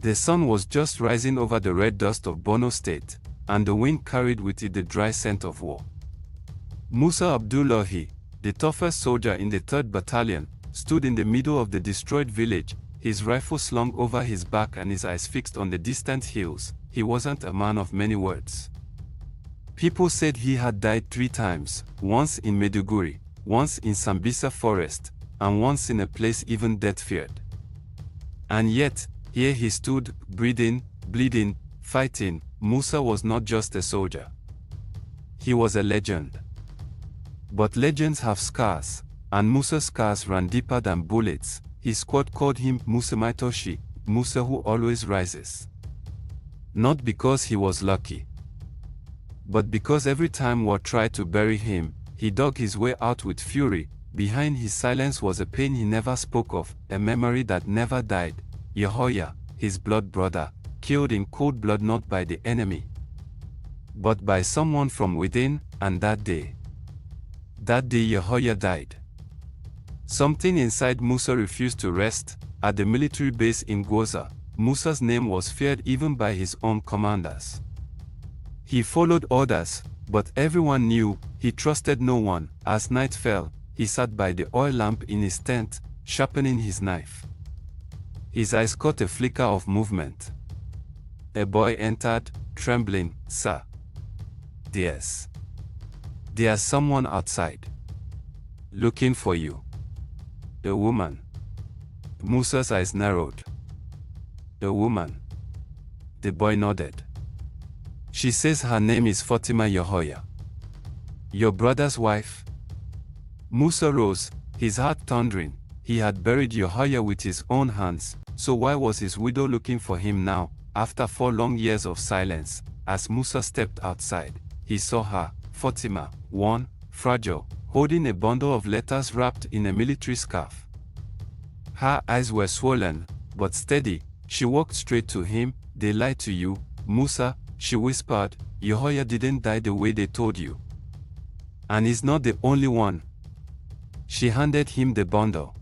The sun was just rising over the red dust of Borno State, and the wind carried with it the dry scent of war. Musa Abdullahi, the toughest soldier in the 3rd Battalion, stood in the middle of the destroyed village, his rifle slung over his back and his eyes fixed on the distant hills. He wasn't a man of many words. People said he had died 3 times, once in Maiduguri, once in Sambisa forest, and once in a place even death feared. And yet, here he stood, breathing, bleeding, fighting. Musa was not just a soldier. He was a legend. But legends have scars, and Musa's scars ran deeper than bullets. His squad called him Musa Maitoshi, Musa who always rises. Not because he was lucky, but because every time war tried to bury him, he dug his way out with fury. Behind his silence was a pain he never spoke of, a memory that never died. Yehoya, his blood brother, killed in cold blood not by the enemy, but by someone from within, and that day Yehoya died. Something inside Musa refused to rest. At the military base in Gwoza, Musa's name was feared even by his own commanders. He followed orders, but everyone knew. He trusted no one. As night fell, he sat by the oil lamp in his tent, sharpening his knife. His eyes caught a flicker of movement. A boy entered, trembling. "Sir, there's someone outside, looking for you." "A woman?" Musa's eyes narrowed. "A woman?" The boy nodded. "She says her name is Fatima Yehoya. Your brother's wife?" Musa rose, his heart thundering. He had buried Yehoya with his own hands, so why was his widow looking for him now, after 4 long years of silence? As Musa stepped outside, he saw her, Fatima, worn, fragile, holding a bundle of letters wrapped in a military scarf. Her eyes were swollen, but steady. She walked straight to him. "They lied to you, Musa," she whispered. "Yehoya didn't die the way they told you. And he's not the only one." She handed him the bundle.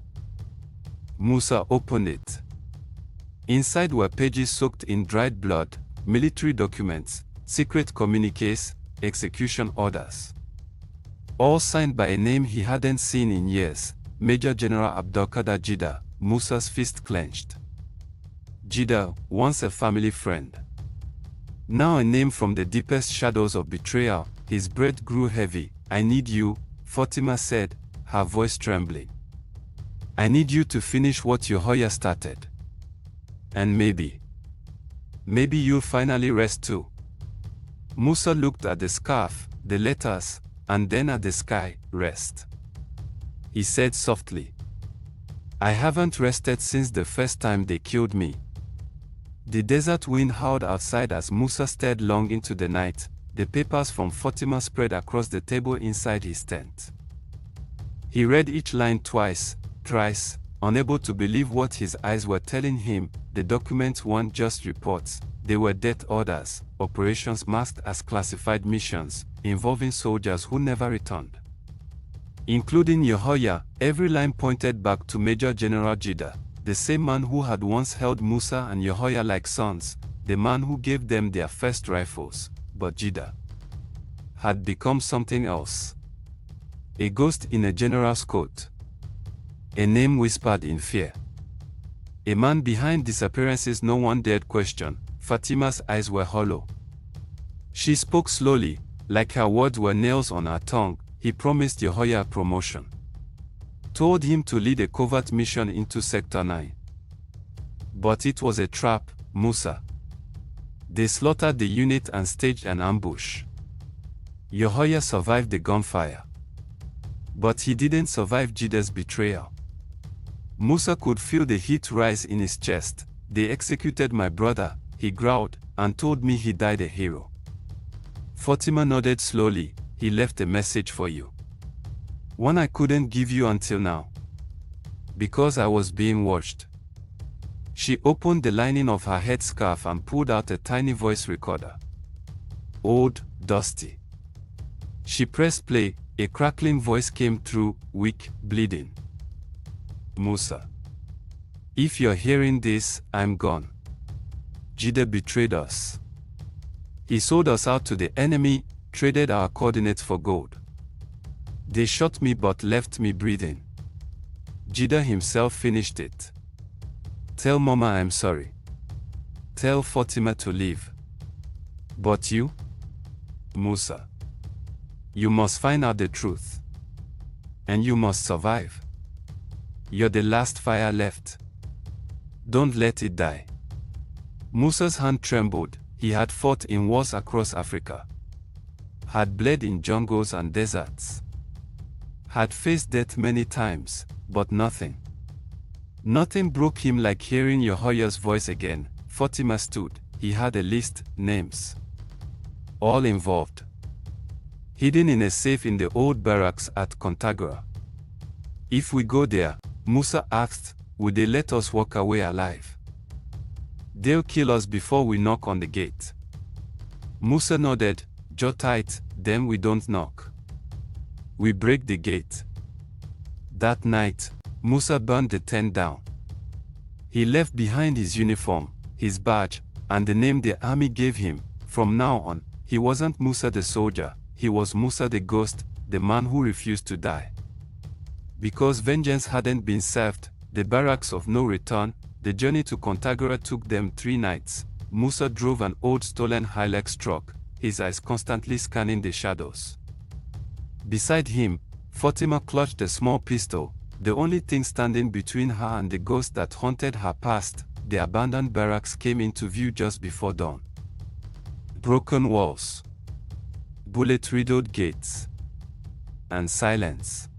Musa opened it. Inside were pages soaked in dried blood, military documents, secret communiques, execution orders. All signed by a name he hadn't seen in years, Major General Abdulkader JIDDA. Musa's fist clenched. JIDDA, once a family friend, now a name from the deepest shadows of betrayal. His breath grew heavy. "I need you," Fatima said, her voice trembling. "I need you to finish what Yehoya started. And maybe you'll finally rest too." Musa looked at the scarf, the letters, and then at the sky. "Rest," he said softly. "I haven't rested since the first time they killed me." The desert wind howled outside as Musa stared long into the night. The papers from Fatima spread across the table inside his tent. He read each line twice, thrice, unable to believe what his eyes were telling him. The documents weren't just reports, they were death orders, operations masked as classified missions, involving soldiers who never returned. Including Yehoya. Every line pointed back to Major General JIDDA, the same man who had once held Musa and Yehoya like sons, the man who gave them their first rifles. But JIDDA had become something else. A ghost in a general's coat. A name whispered in fear. A man behind disappearances no one dared question. Fatima's eyes were hollow. She spoke slowly, like her words were nails on her tongue. He promised Yehoya a promotion. Told him to lead a covert mission into Sector 9. But it was a trap, Musa. They slaughtered the unit and staged an ambush. Yehoya survived the gunfire. But he didn't survive JIDDA's betrayal. Musa could feel the heat rise in his chest. "They executed my brother," he growled, "and told me he died a hero." Fatima nodded slowly. "He left a message for you. One I couldn't give you until now. Because I was being watched." She opened the lining of her headscarf and pulled out a tiny voice recorder. Old, dusty. She pressed play. A crackling voice came through, weak, bleeding. "Musa, if you're hearing this, I'm gone. JIDDA betrayed us. He sold us out to the enemy, traded our coordinates for gold. They shot me but left me breathing. JIDDA himself finished it. Tell Mama I'm sorry. Tell Fatima to leave. But you, Musa, you must find out the truth. And you must survive. You're the last fire left. Don't let it die. Musa's hand trembled. He had fought in wars across Africa. Had bled in jungles and deserts. Had faced death many times, but nothing. Nothing broke him like hearing Yahya's voice again. Fatima stood. He had a list, names. All involved. Hidden in a safe in the old barracks at Kontagora. If we go there, Musa asked, would they let us walk away alive? They'll kill us before we knock on the gate. Musa nodded, jaw tight, then we don't knock. We break the gate. That night, Musa burned the tent down. He left behind his uniform, his badge, and the name the army gave him. From now on, he wasn't Musa the soldier, he was Musa the ghost, the man who refused to die. Because vengeance hadn't been served, the barracks of no return, the journey to Kontagora took them 3 nights. Musa drove an old stolen Hilux truck, his eyes constantly scanning the shadows. Beside him, Fatima clutched a small pistol, the only thing standing between her and the ghost that haunted her past. The abandoned barracks came into view just before dawn. Broken walls, bullet-riddled gates, and silence.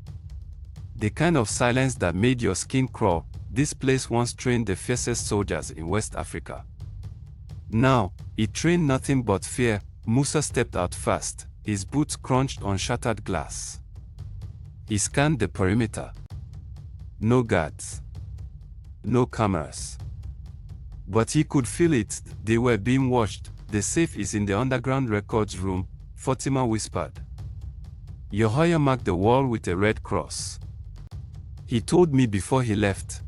The kind of silence that made your skin crawl. This place once trained the fiercest soldiers in West Africa. Now, it trained nothing but fear. Musa stepped out fast, his boots crunched on shattered glass. He scanned the perimeter. No guards. No cameras. But he could feel it, they were being watched. The safe is in the underground records room, Fatima whispered. Yahya marked the wall with a red cross. He told me before he left.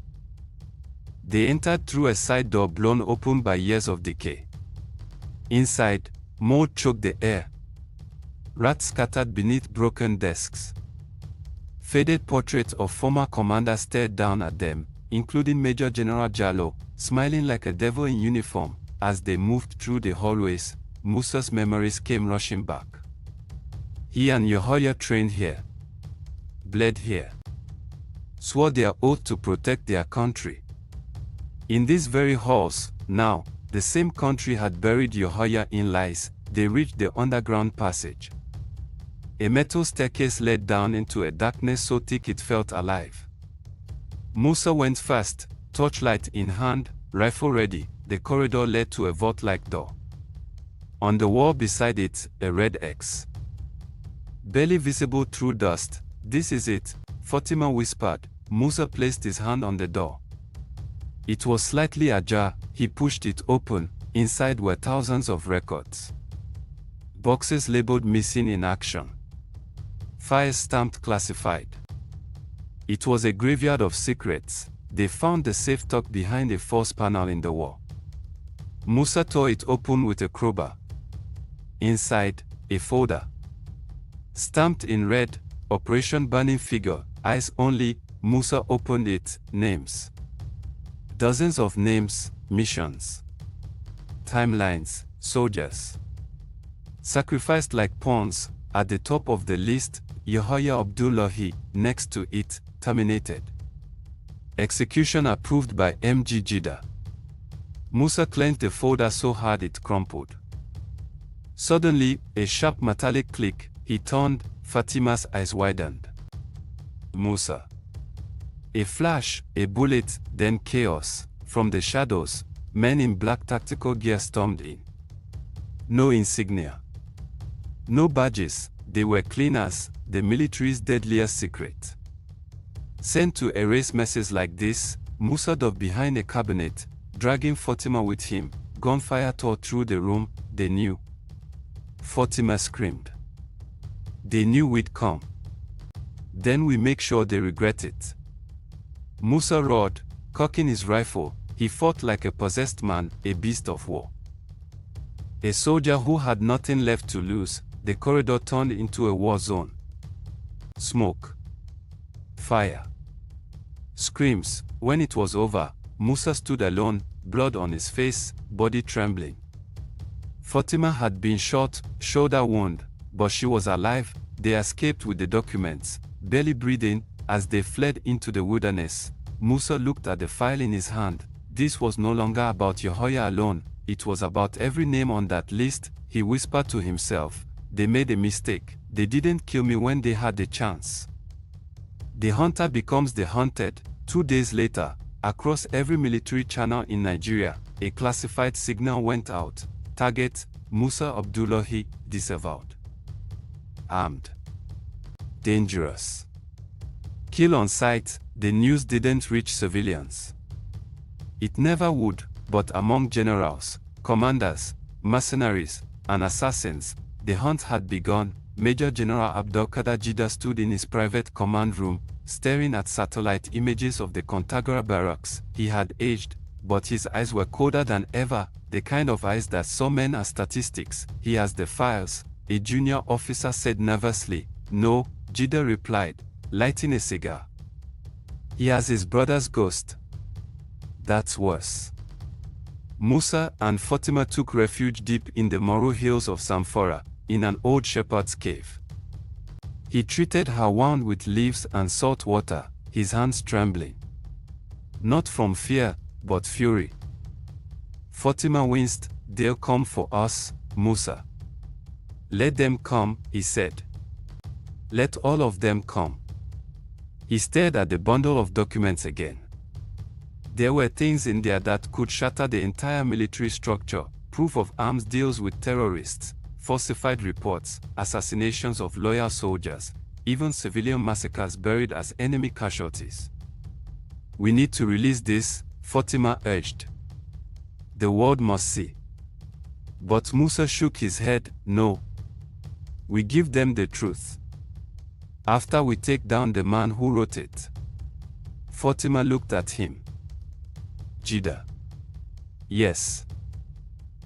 They entered through a side door blown open by years of decay. Inside, mold choked the air. Rats scattered beneath broken desks. Faded portraits of former commanders stared down at them, including Major General Jallo, smiling like a devil in uniform. As they moved through the hallways, Musa's memories came rushing back. He and Yahya trained here. Bled here. Swore their oath to protect their country. In these very halls, now, the same country had buried Yahya in lies. They reached the underground passage. A metal staircase led down into a darkness so thick it felt alive. Musa went fast, torchlight in hand, rifle ready. The corridor led to a vault-like door. On the wall beside it, a red X. Barely visible through dust. This is it, Fatima whispered. Musa placed his hand on the door. It was slightly ajar. He pushed it open. Inside were thousands of records. Boxes labeled missing in action. Files stamped classified. It was a graveyard of secrets. They found the safe tucked behind a false panel in the wall. Musa tore it open with a crowbar. Inside, a folder. Stamped in red, Operation Burning Figure, eyes only. Musa opened it, names. Dozens of names, missions. Timelines, soldiers. Sacrificed like pawns. At the top of the list, Yahya Abdullahi, next to it, terminated. Execution approved by MG JIDDA. Musa clenched the folder so hard it crumpled. Suddenly, a sharp metallic click. He turned. Fatima's eyes widened. Musa. A flash, a bullet, then chaos. From the shadows, men in black tactical gear stormed in. No insignia. No badges. They were cleaners, the military's deadliest secret. Sent to erase messes like this, Musa dove behind a cabinet, dragging Fatima with him. Gunfire tore through the room. They knew. Fatima screamed. They knew we'd come. Then we make sure they regret it. Musa roared, cocking his rifle. He fought like a possessed man, a beast of war. A soldier who had nothing left to lose. The corridor turned into a war zone. Smoke. Fire. Screams. When it was over, Musa stood alone, blood on his face, body trembling. Fatima had been shot, shoulder wound, but she was alive. They escaped with the documents, barely breathing, as they fled into the wilderness. Musa looked at the file in his hand. This was no longer about Yehoya alone, it was about every name on that list. He whispered to himself, "They made a mistake. They didn't kill me when they had the chance." The hunter becomes the hunted. 2 days later, across every military channel in Nigeria, a classified signal went out. Target, Musa Abdullahi, disavowed. Armed. Dangerous. Kill on sight. The news didn't reach civilians. It never would, but among generals, commanders, mercenaries, and assassins, the hunt had begun. Major General Abdulkader JIDDA stood in his private command room, staring at satellite images of the Kontagora barracks. He had aged, but his eyes were colder than ever, the kind of eyes that saw men as statistics. "He has the files," a junior officer said nervously. "No," JIDDA replied, lighting a cigar. "He has his brother's ghost." "That's worse." Musa and Fatima took refuge deep in the Moro hills of Samfara, in an old shepherd's cave. He treated her wound with leaves and salt water, his hands trembling. Not from fear, but fury. Fatima winced. "They'll come for us, Musa." "Let them come," he said. "Let all of them come." He stared at the bundle of documents again. There were things in there that could shatter the entire military structure: proof of arms deals with terrorists, falsified reports, assassinations of loyal soldiers, even civilian massacres buried as enemy casualties. "We need to release this," Fatima urged. "The world must see." But Musa shook his head. "No. We give them the truth. After we take down the man who wrote it." Fatima looked at him. "JIDDA?" "Yes.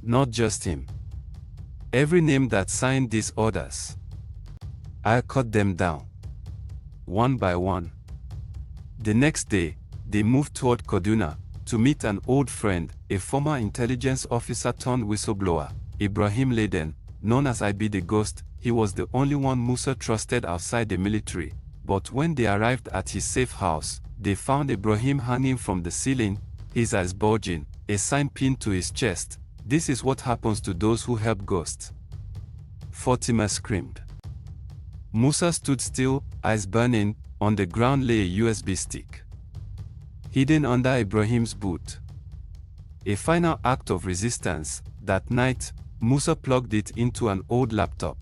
Not just him. Every name that signed these orders. I'll cut them down. One by one." The next day, they moved toward Kaduna, to meet an old friend, a former intelligence officer turned whistleblower, Ibrahim Laden, known as IB the Ghost. He was the only one Musa trusted outside the military. But when they arrived at his safe house, they found Ibrahim hanging from the ceiling, his eyes bulging, a sign pinned to his chest. "This is what happens to those who help ghosts." Fatima screamed. Musa stood still, eyes burning. On the ground lay a USB stick, hidden under Ibrahim's boot. A final act of resistance. That night, Musa plugged it into an old laptop.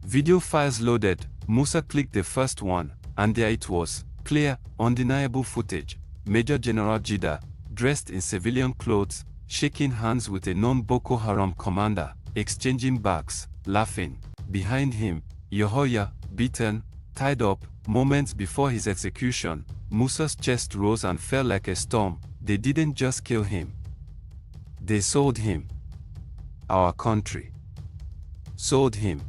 Video files loaded. Musa clicked the first one, and there it was, clear, undeniable footage. Major General JIDDA, dressed in civilian clothes, shaking hands with a known Boko Haram commander, exchanging bags, laughing. Behind him, Yehoya, beaten, tied up. Moments before his execution, Musa's chest rose and fell like a storm. They didn't just kill him. They sold him. Our country sold him.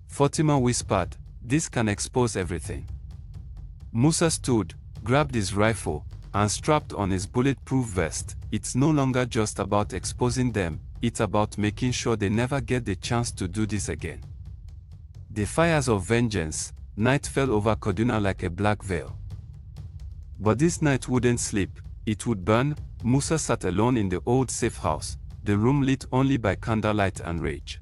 Fatima whispered, "This can expose everything." Musa stood, grabbed his rifle, and strapped on his bulletproof vest. It's no longer just about exposing them, it's about making sure they never get the chance to do this again. The fires of vengeance. Night fell over Kaduna like a black veil. But this night wouldn't sleep, it would burn. Musa sat alone in the old safe house, the room lit only by candlelight and rage.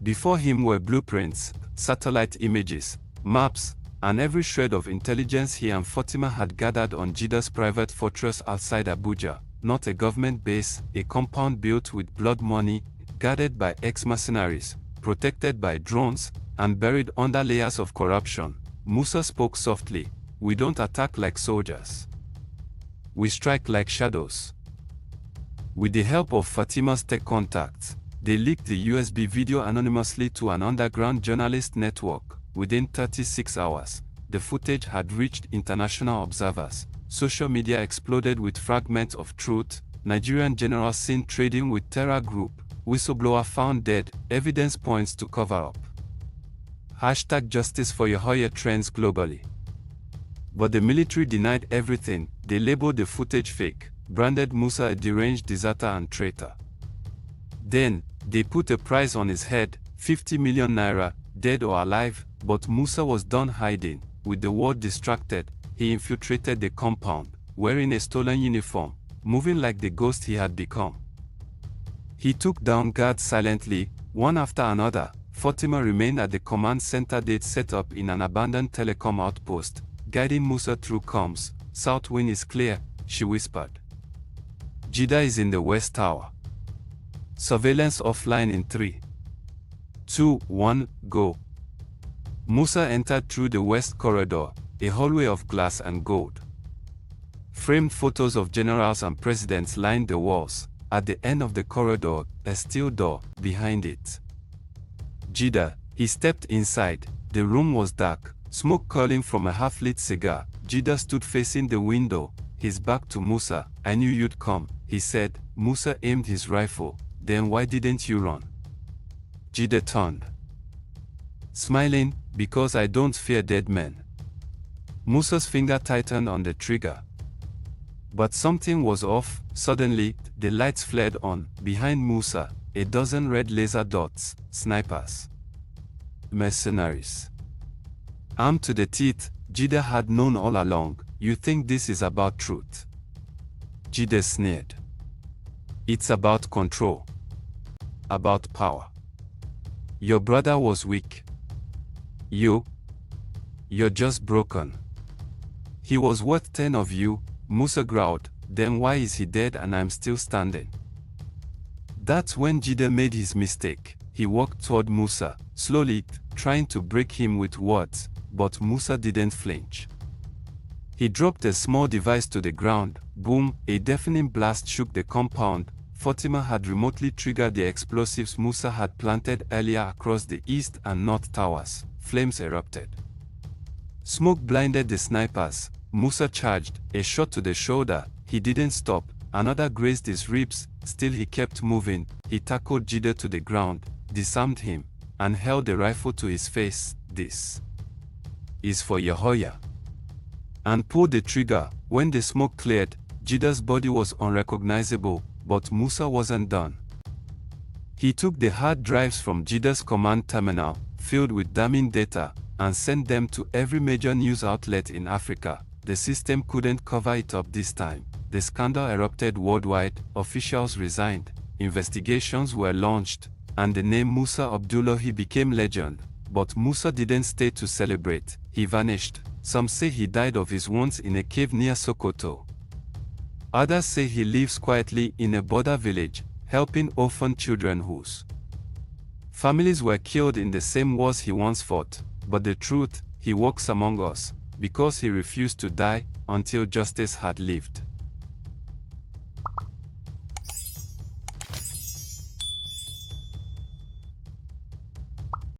Before him were blueprints, satellite images, maps, and every shred of intelligence he and Fatima had gathered on JIDDA's private fortress outside Abuja, not a government base, a compound built with blood money, guarded by ex-mercenaries, protected by drones, and buried under layers of corruption. Musa spoke softly, "We don't attack like soldiers. We strike like shadows." With the help of Fatima's tech contacts, they leaked the USB video anonymously to an underground journalist network. Within 36 hours, the footage had reached international observers. social media exploded with fragments of truth. Nigerian general seen trading with terror group, whistleblower found dead, evidence points to cover-up. Hashtag justice for Yahya trends globally. But the military denied everything. They labeled the footage fake, branded Musa a deranged deserter and traitor. Then, they put a price on his head, 50 million naira, dead or alive, but Musa was done hiding. With the world distracted, he infiltrated the compound, wearing a stolen uniform, moving like the ghost he had become. He took down guards silently, one after another. Fatima remained at the command center they'd set up in an abandoned telecom outpost, guiding Musa through comms. South wind is clear, she whispered. JIDDA is in the West Tower. Surveillance offline in 3, 2, 1, go. Musa entered through the west corridor, a hallway of glass and gold. Framed photos of generals and presidents lined the walls. At the end of the corridor, a steel door, behind it. JIDDA, he stepped inside. The room was dark, smoke curling from a half-lit cigar. JIDDA stood facing the window, his back to Musa. I knew you'd come, he said. Musa aimed his rifle. Then why didn't you run? JIDDA turned. Smiling, because I don't fear dead men. Musa's finger tightened on the trigger. But something was off. Suddenly, the lights flared on. Behind Musa, a dozen red laser dots, snipers. Mercenaries. Armed to the teeth, JIDDA had known all along. You think this is about truth? JIDDA sneered. It's about control. About power. Your brother was weak. You're just broken. He was worth 10 of you, Musa growled. Then why is he dead and I'm still standing? That's when JIDDA made his mistake. He walked toward Musa, slowly, trying to break him with words, but Musa didn't flinch. He dropped a small device to the ground. Boom, a deafening blast shook the compound. Fatima had remotely triggered the explosives Musa had planted earlier across the east and north towers. Flames erupted. Smoke blinded the snipers. Musa charged, a shot to the shoulder. He didn't stop. Another grazed his ribs. Still he kept moving. He tackled JIDDA to the ground, disarmed him, and held the rifle to his face. This is for Yahya. And pulled the trigger. When the smoke cleared, JIDDA's body was unrecognizable, but Musa wasn't done. He took the hard drives from JIDDA's command terminal, filled with damning data, and sent them to every major news outlet in Africa. The system couldn't cover it up this time. The scandal erupted worldwide, officials resigned, investigations were launched, and the name Musa Abdullahi became legend. But Musa didn't stay to celebrate. He vanished. Some say he died of his wounds in a cave near Sokoto. Others say he lives quietly in a border village, helping orphan children whose families were killed in the same wars he once fought. But the truth, he walks among us, because he refused to die until justice had lived.